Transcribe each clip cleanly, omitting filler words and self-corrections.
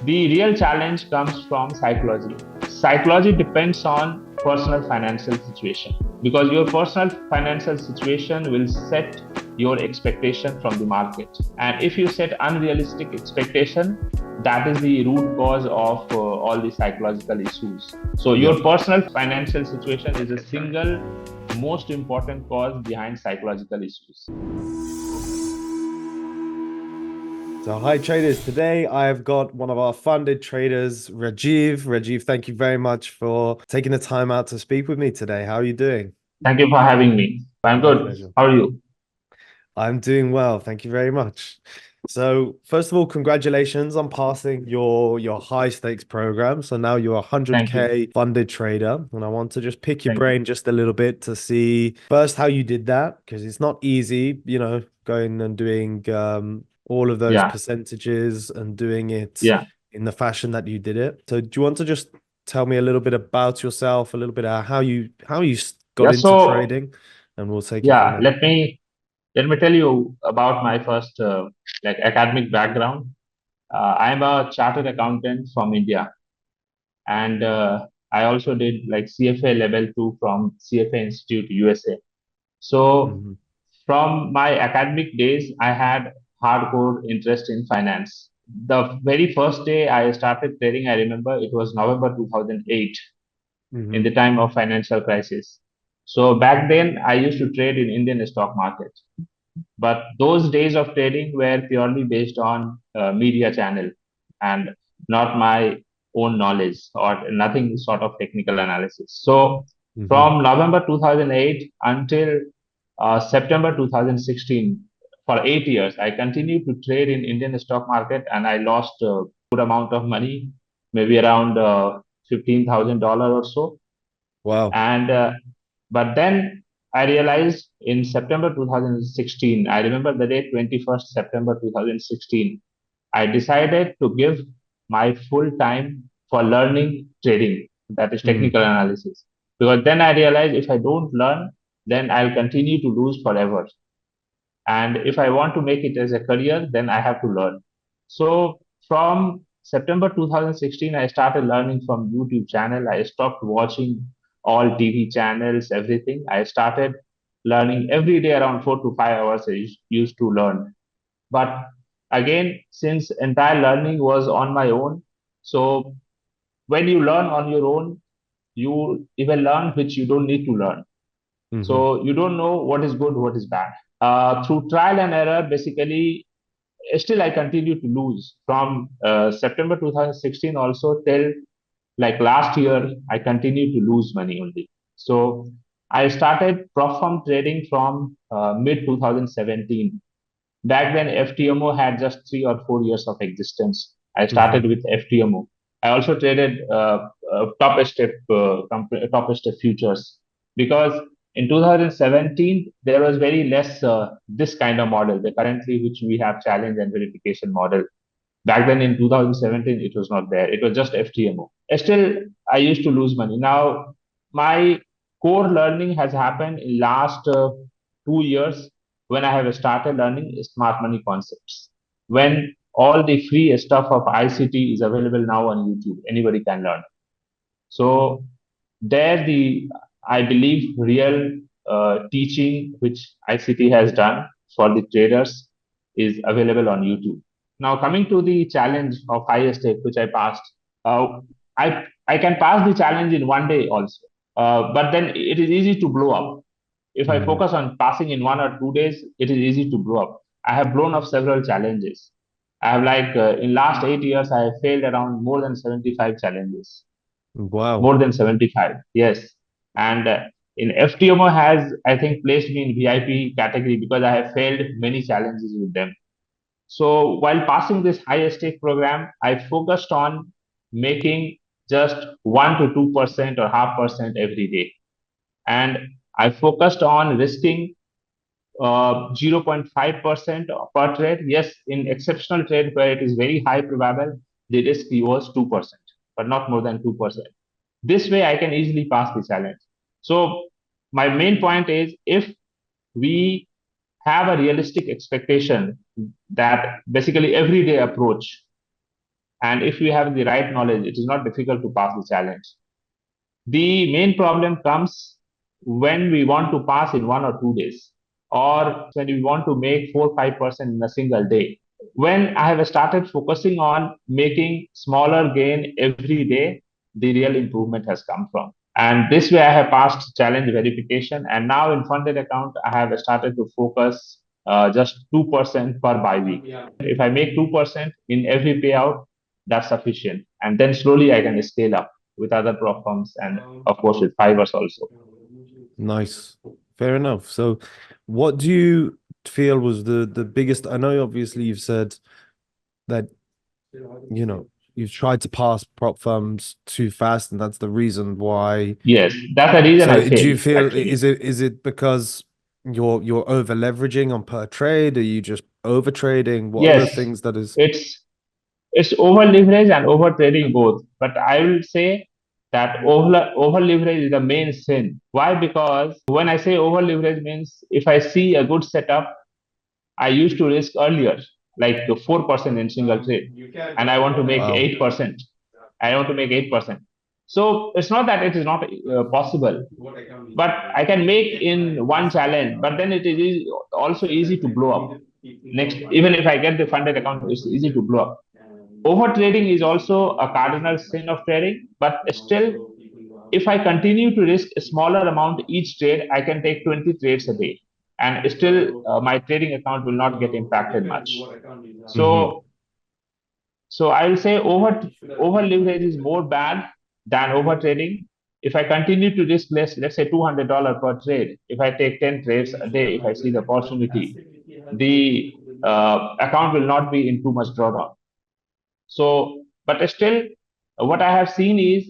The real challenge comes from psychology. Psychology depends on personal financial situation because your personal financial situation will set your expectation from the market. And if you set unrealistic expectation, that is the root cause of all the psychological issues. So Yep. your personal financial situation is a single most important cause behind psychological issues. So, hi traders. Today I've got one of our funded traders, Rajeev. Rajeev, thank you very much for taking the time out to speak with me today. How are you doing? Thank you for having me. I'm My good. pleasure. How are you? I'm doing well. Thank you very much. So, first of all, congratulations on passing your high stakes program. So now you're a Thank you. 100K funded trader. And I want to just pick your Thank you. brain just a little bit to see first how you did that, because it's not easy, going and doing all of those Yeah. percentages and doing it Yeah. in the fashion that you did it. So do you want to just tell me a little bit about yourself, a little bit about how you got Yeah. into So trading, and we'll take it from yeah, there. let me tell you about my first like academic background. I'm a chartered accountant from India, and I also did like CFA level two from CFA Institute USA. So Hmm. from my academic days, I had hardcore interest in finance. The very first day I started trading, I remember it was November 2008 in Hmm. the time of financial crisis. So back then, I used to trade in Indian stock market. But those days of trading were purely based on media channel and not my own knowledge or nothing sort of technical analysis. So Hmm. from November 2008 until September 2016, for 8 years, I continued to trade in Indian stock market and I lost a good amount of money, maybe around $15,000 or so. Wow. And but then I realized in September 2016, I remember the day 21st September 2016, I decided to give my full time for learning trading, that is Mm, technical analysis. Because then I realized if I don't learn, then I'll continue to lose forever. And if I want to make it as a career, then I have to learn. So from September 2016, I started learning from YouTube channel. I stopped watching all TV channels, everything. I started learning every day around 4 to 5 hours. Used to learn, but again, since entire learning was on my own, so when you learn on your own, you even learn which you don't need to learn. hmm. So you don't know what is good, what is bad. Through trial and error, basically, still I continue to lose from September 2016 also till like last year, I continue to lose money only. So I started prop firm trading from mid 2017. Back then, FTMO had just 3 or 4 years of existence. I Hmm. started with FTMO. I also traded top step futures because in 2017 there was very less this kind of model. The currently which we have challenge and verification model. Back then in 2017 it was not there. It was just FTMO. Still, I used to lose money. Now my core learning has happened in last 2 years when I have started learning smart money concepts. When all the free stuff of ICT is available now on YouTube, anybody can learn. So there, the I believe real teaching which ICT has done for the traders is available on YouTube. Now coming to the challenge of high stake which I passed, I can pass the challenge in one day also, but then it is easy to blow up. If I Hmm. focus on passing in 1 or 2 days, it is easy to blow up. I have blown up several challenges. I have like in last 8 years, I have failed around more than 75 challenges, Wow. more than 75. Yes. And in FTMO has, I think, placed me in VIP category because I have failed many challenges with them. So while passing this high stake program, I focused on making just 1 to 2% or half percent every day. And I focused on risking 0.5% per trade. Yes, in exceptional trade where it is very high probable, the risk was 2%, but not more than 2%. This way, I can easily pass the challenge. So my main point is if we have a realistic expectation that basically everyday approach, And if we have the right knowledge, it is not difficult to pass the challenge. The main problem comes when we want to pass in 1 or 2 days, or when we want to make 4 5% in a single day. When I have started focusing on making smaller gain every day, the real improvement has come from. And this way, I have passed challenge verification. And now in funded account, I have started to focus just 2% per buy week. If I make 2% in every payout, that's sufficient. And then slowly I can scale up with other platforms and of course with 5ers also. Nice. Fair enough. So what do you feel was the biggest? I know obviously you've said that, you know, you've tried to pass prop firms too fast, and that's the reason why. Yes, that's the reason I So do you failed feel, actually. is it because you're over leveraging on per trade? Are you just over trading? What are the Yes, things that is? it's it's over leverage and over trading both. But I will say that over leverage is the main sin. Why? Because when I say over leverage means if I see a good setup, I used to risk earlier, like 4% in single trade, and I want to make Wow. 8%. I want to make 8%. So it's not that it is not possible, but I can make in one challenge, but then it is also easy to blow up. Next, even if I get the funded account, it's easy to blow up. Over trading is also a cardinal sin of trading, but still, if I continue to risk a smaller amount each trade, I can take 20 trades a day, and still my trading account will not get impacted much. Mm-hmm. So I will say over leverage is more bad than over trading. If I continue to risk less, let's say $200 per trade, if I take 10 trades a day, if I see the opportunity, the account will not be in too much drawdown. So, but still, what I have seen is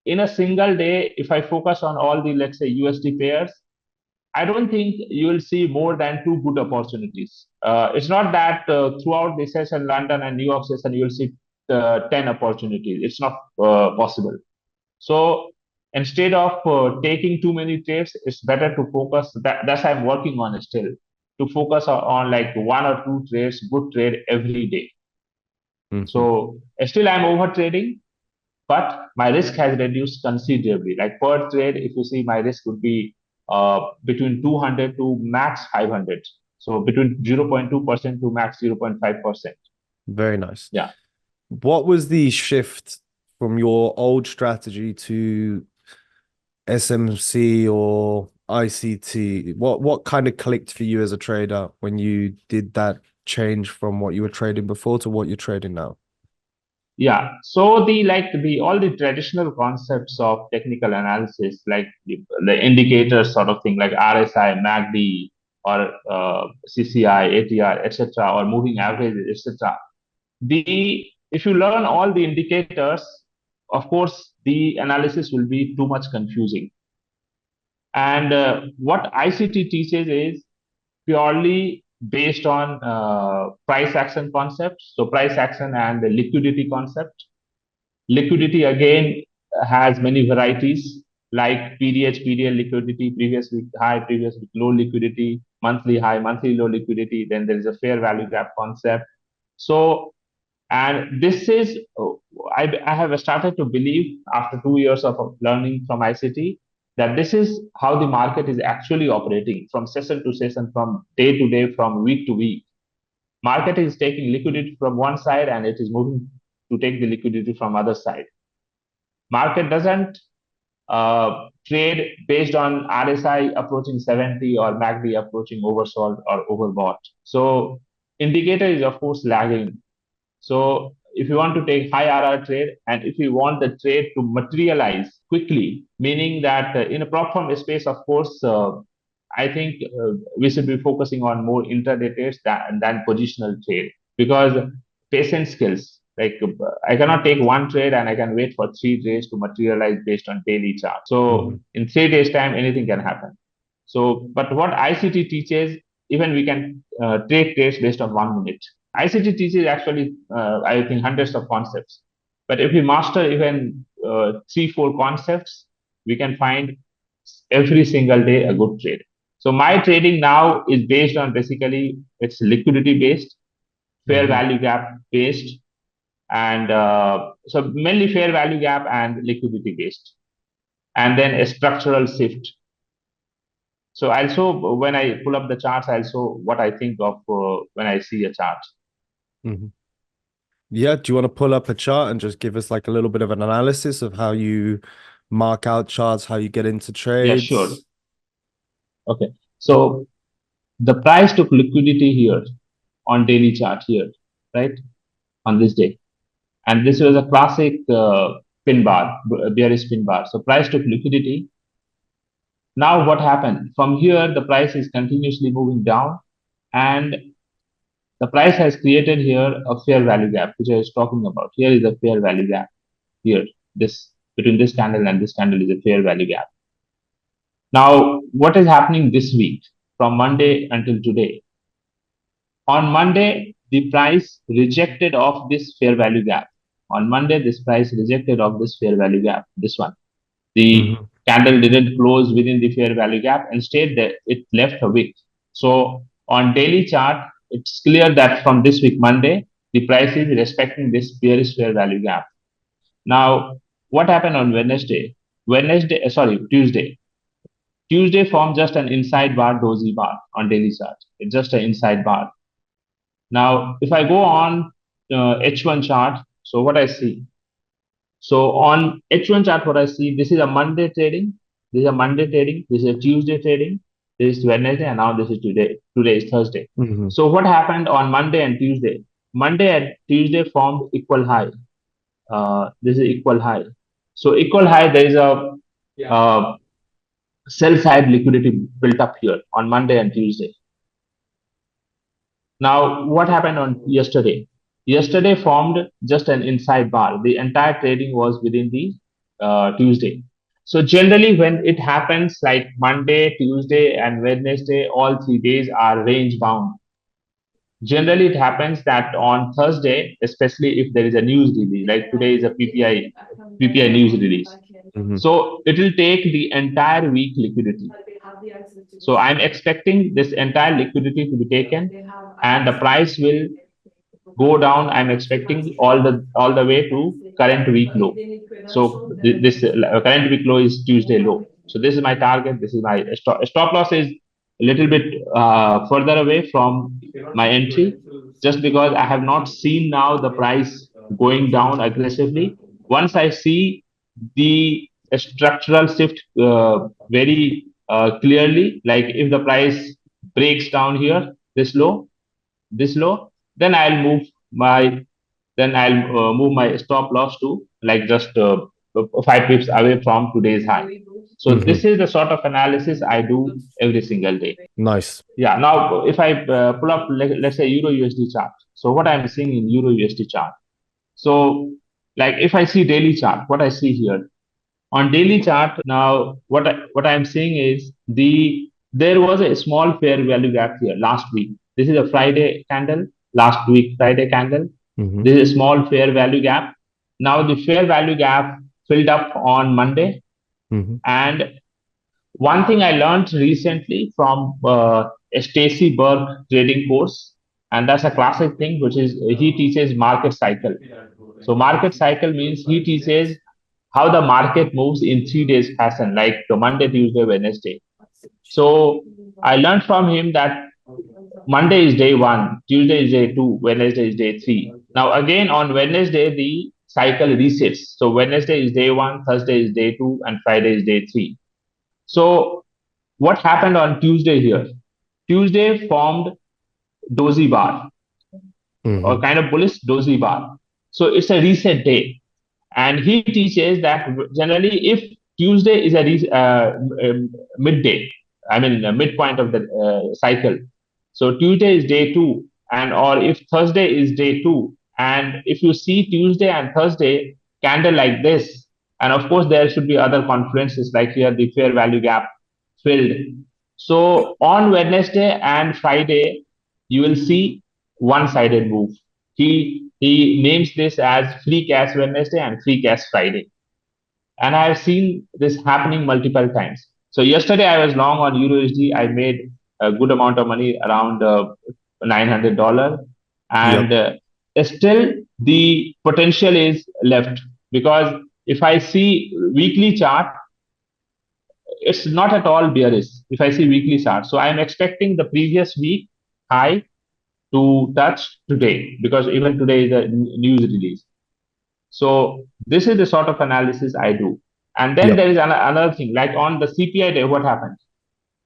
in a single day, if I focus on all the, let's say, USD pairs, I don't think you will see more than two good opportunities. It's not that throughout the session, London and New York session, you will see 10 opportunities. It's not possible. So instead of taking too many trades, it's better to focus. That's I'm working on still to focus on like 1 or 2 trades, good trade every day. Mm-hmm. So still I'm over trading, but my risk has reduced considerably. Like per trade, if you see, my risk would be between 200 to max 500. So between 0.2% to max 0.5%. Very nice. Yeah. What was the shift from your old strategy to SMC or ICT? What kind of clicked for you as a trader when you did that change from what you were trading before to what you're trading now? Yeah. So the all the traditional concepts of technical analysis, like the indicators sort of thing, like RSI, MACD, or CCI, ATR, etc., or moving averages, etc. The If you learn all the indicators, of course, the analysis will be too much confusing. And what ICT teaches is purely based on price action concepts. So price action and the liquidity concept. Liquidity again has many varieties like PDL liquidity, previous week high, previous week low liquidity, monthly high, monthly low liquidity. Then there is a fair value gap concept. So, and this is, I have started to believe after 2 years of learning from ICT that this is how the market is actually operating from session to session, from day to day, from week to week. Market is taking liquidity from one side and it is moving to take the liquidity from other side. Market doesn't trade based on RSI approaching 70 or MACD approaching oversold or overbought. So indicator is of course lagging. So if you want to take high RR trade and if you want the trade to materialize quickly, meaning that in a prop firm space, of course, I think we should be focusing on more intraday trades than positional trade because patient skills. Like I cannot take one trade and I can wait for 3 days to materialize based on daily chart. So Mhm. in 3 days time, anything can happen. So, but what ICT teaches, even we can take trades based on 1 minute. ICT teaches actually, I think, hundreds of concepts. But if we master even 3, 4 concepts, we can find every single day a good trade. So my trading now is based on basically it's liquidity based, fair Mhm. value gap based, And so mainly fair value gap and liquidity based, and then a structural shift. So also when I pull up the charts, also what I think of when I see a chart. Mhm. Yeah, do you want to pull up a chart and just give us like a little bit of an analysis of how you mark out charts, how you get into Yeah, sure. trades? Okay. So the price took liquidity here on daily chart here, right? On this day. And this was a classic pin bar, bearish pin bar. So price took liquidity. Now what happened? From here, the price is continuously moving down, and the price has created here a fair value gap, which I was talking about. Here is a fair value gap. Here, this between this candle and this candle is a fair value gap. Now, what is happening this week from Monday until today? On Monday, the price rejected of this fair value gap. On Monday, this price rejected of this fair value gap. This one, the Mhm. candle didn't close within the fair value gap. Instead, it left a wick. So on daily chart, it's clear that from this week Monday, the price is respecting this bearish fair value gap. Now, what happened on Wednesday? Tuesday. Tuesday formed just an inside bar, dozy bar on daily chart. It's just an inside bar. Now, if I go on H1 chart, so what I see. So on H1 chart, what I see, this is a Monday trading, this is a Monday trading, this is a Tuesday trading, this is Wednesday, and now this is today. Today is Thursday. Mhm. So what happened on Monday and Tuesday? Monday and Tuesday formed equal high. This is equal high. So equal high, there is a sell side liquidity built up here on Monday and Tuesday. Now, what happened on yesterday? Yesterday formed just an inside bar. The entire trading was within the Tuesday. So generally, when it happens like Monday, Tuesday, and Wednesday, all 3 days are range bound. Generally, it happens that on Thursday, especially if there is a news release, like today is a PPI news release. Mhm. So it will take the entire week liquidity. So I'm expecting this entire liquidity to be taken, and the price will go down. I'm expecting all the way to current week low. So this current week low is Tuesday low. So this is my target. This is my stop loss is a little bit further away from my entry, just because I have not seen now the price going down aggressively. Once I see the structural shift very clearly, like if the price breaks down here, this low, then I'll move my stop loss to like just 5 pips away from today's high. So Mhm. this is the sort of analysis I do every single day. Nice. Yeah. Now, if I pull up, let's say Euro USD chart. So what I'm seeing in Euro USD chart. So like if I see daily chart, what I see here on daily chart now, what I'm seeing is there was a small fair value gap here last week. This is a Friday candle, last week Friday candle. Mhm. This is a small fair value gap. Now the fair value gap filled up on Monday, Mhm. and one thing I learned recently from a Stacy Burke trading course, and that's a classic thing, which is he teaches market cycle. So market cycle means he teaches how the market moves in 3 days fashion, like the Monday, Tuesday, Wednesday. So I learned from him that Monday is day one, Tuesday is day two, Wednesday is day three. Now again on Wednesday the cycle resets. So Wednesday is day one, Thursday is day two, and Friday is day three. So what happened on Tuesday here? Tuesday formed dozy bar, or Mhm. kind of bullish dozy bar. So it's a reset day. And he teaches that generally if Tuesday is midday, I mean the midpoint of the cycle. So Tuesday is day two, and or if Thursday is day two, and if you see Tuesday and Thursday candle like this, and of course there should be other confluences like here the fair value gap filled. So on Wednesday and Friday, you will see one-sided move. He names this as free cash Wednesday and free cash Friday. And I have seen this happening multiple times. So yesterday I was long on Euro USD. I made a good amount of money, around $900, Yep. and still the potential is left, because if I see weekly chart, it's not at all bearish. If I see weekly chart, so I am expecting the previous week high to touch today, because even today is a news release. So this is the sort of analysis I do. And then Yep. there is another thing, like on the CPI day, what happened?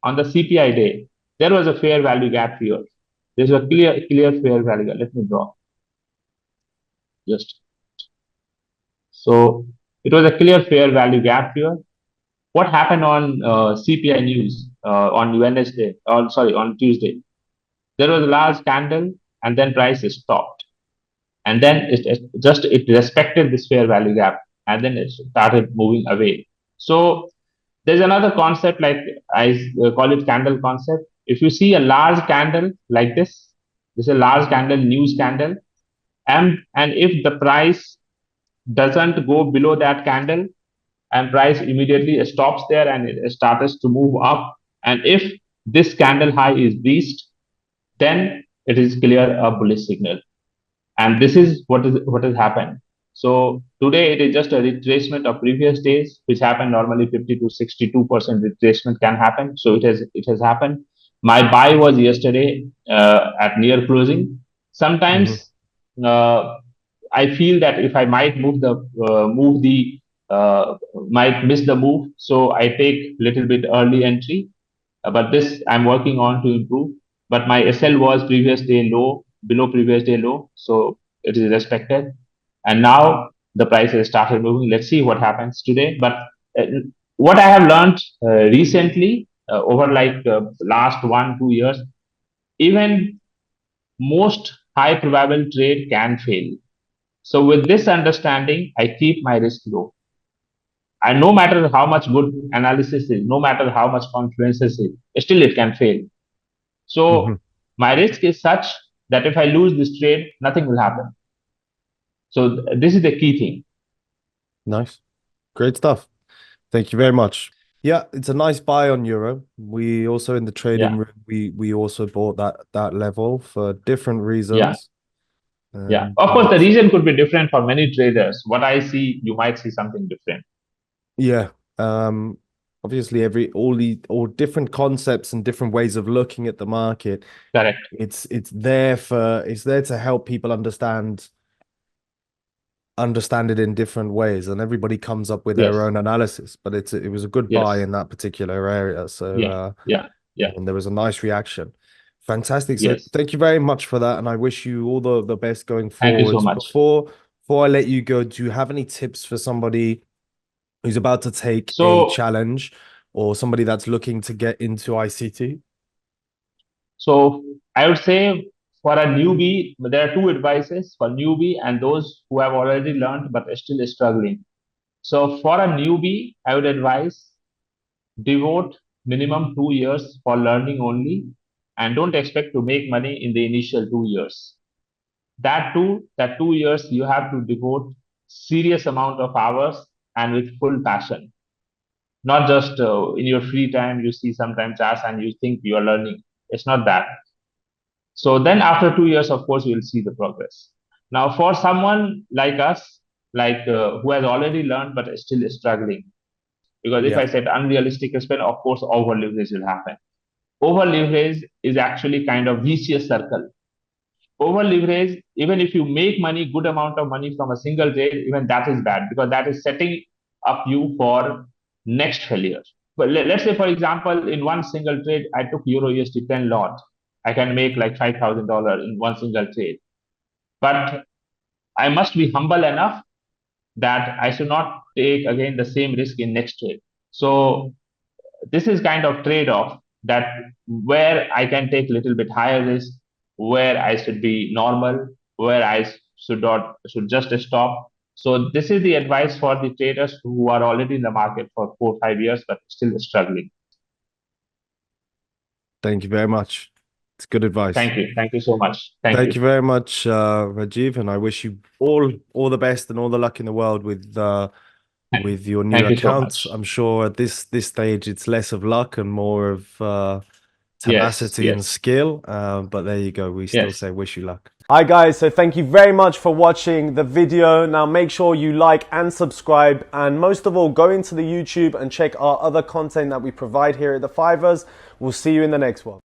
On the CPI day, there was a fair value gap here. There's a clear fair value gap. Let me draw just. So it was a clear fair value gap here. What happened on CPI news on Wednesday, or sorry, on Tuesday? There was a large candle, and then price stopped, and then it respected this fair value gap, and then it started moving away. So there's another concept, like I call it candle concept. If you see a large candle like this is a large candle, news candle, and if the price doesn't go below that candle, and price immediately stops there and it starts to move up, and if this candle high is reached, then it is clear a bullish signal. And this is what has happened. So today it is just a retracement of previous days, which happened normally 50 to 62% retracement can happen. So it has happened. My buy was yesterday at near closing. Hmm. Sometimes uh, I feel that if I might move the might miss the move, so I take little bit early entry, but this I'm working on to improve. But my SL was previous day low, below previous day low, so it is respected. And now the price has started moving. Let's see what happens today. But uh, what I have learned recently, over like last 1 2 years, even most high probable trade can fail. So with this understanding, I keep my risk low. And no matter how much good analysis is, no matter how much confluence is, still it can fail. Hmm. So my risk is such that if I lose this trade, nothing will happen. So this is the key thing. Nice. Great stuff. Thank you very much. Yeah, it's a nice buy on euro. We also in the trading Yeah, room, we also bought that level for different yeah, reasons. yeah. Of course, the But reason could be different for many traders. What I see, you might see something different. yeah, obviously all different concepts and different ways of looking at the market. Correct. It's there to help people understand it in different ways, and everybody comes up with their Yes. own analysis. But it was a good buy Yes. in that particular area. So Yeah. Yeah. Yeah. and there was a nice reaction. Fantastic. So Yes. thank you very much for that, and I wish you all the best going Thank you so forwards. much. Before I let you go, do you have any tips for somebody who's about to take a So, challenge or somebody that's looking to get into ICT? so I would say for a newbie, there are two advices for newbie and those who have already learned but are still struggling. So for a newbie, I would advise devote minimum 2 years for learning only, and don't expect to make money in the initial 2 years. That 2 years you have to devote serious amount of hours and with full passion, not just in your free time you see sometimes as and you think you are learning. It's not that. So then after 2 years, of course, you'll see the progress. Now for someone like us, like who has already learned but is still struggling, because if Yeah. I set unrealistic spend, of course over leverage will happen. Over leverage is actually kind of vicious circle. Over leverage, even if you make money, good amount of money from a single trade, even that is bad, because that is setting up you for next failure. But let's say, for example, in one single trade, I took Euro USD 10 lot. I can make like $5,000 in one single trade. But I must be humble enough that I should not take again the same risk in next trade. So this is kind of trade-off, that where I can take a little bit higher risk, where I should be normal, where I should just stop. So this is the advice for the traders who are already in the market for 4 5 years but still struggling. Thank you very much. It's good advice. Thank you so much. Thank Thank you. you very much, Rajiv, and I wish you all the best and all the luck in the world with your new Thank you so account. much. I'm sure at this stage it's less of luck and more of Yes, tenacity and yes, skill. But there you go. We still yes. say wish you luck. Hi guys, so thank you very much for watching the video. Now make sure you like and subscribe, and most of all, go into the YouTube and check our other content that we provide here at The 5ers. We'll see you in the next one.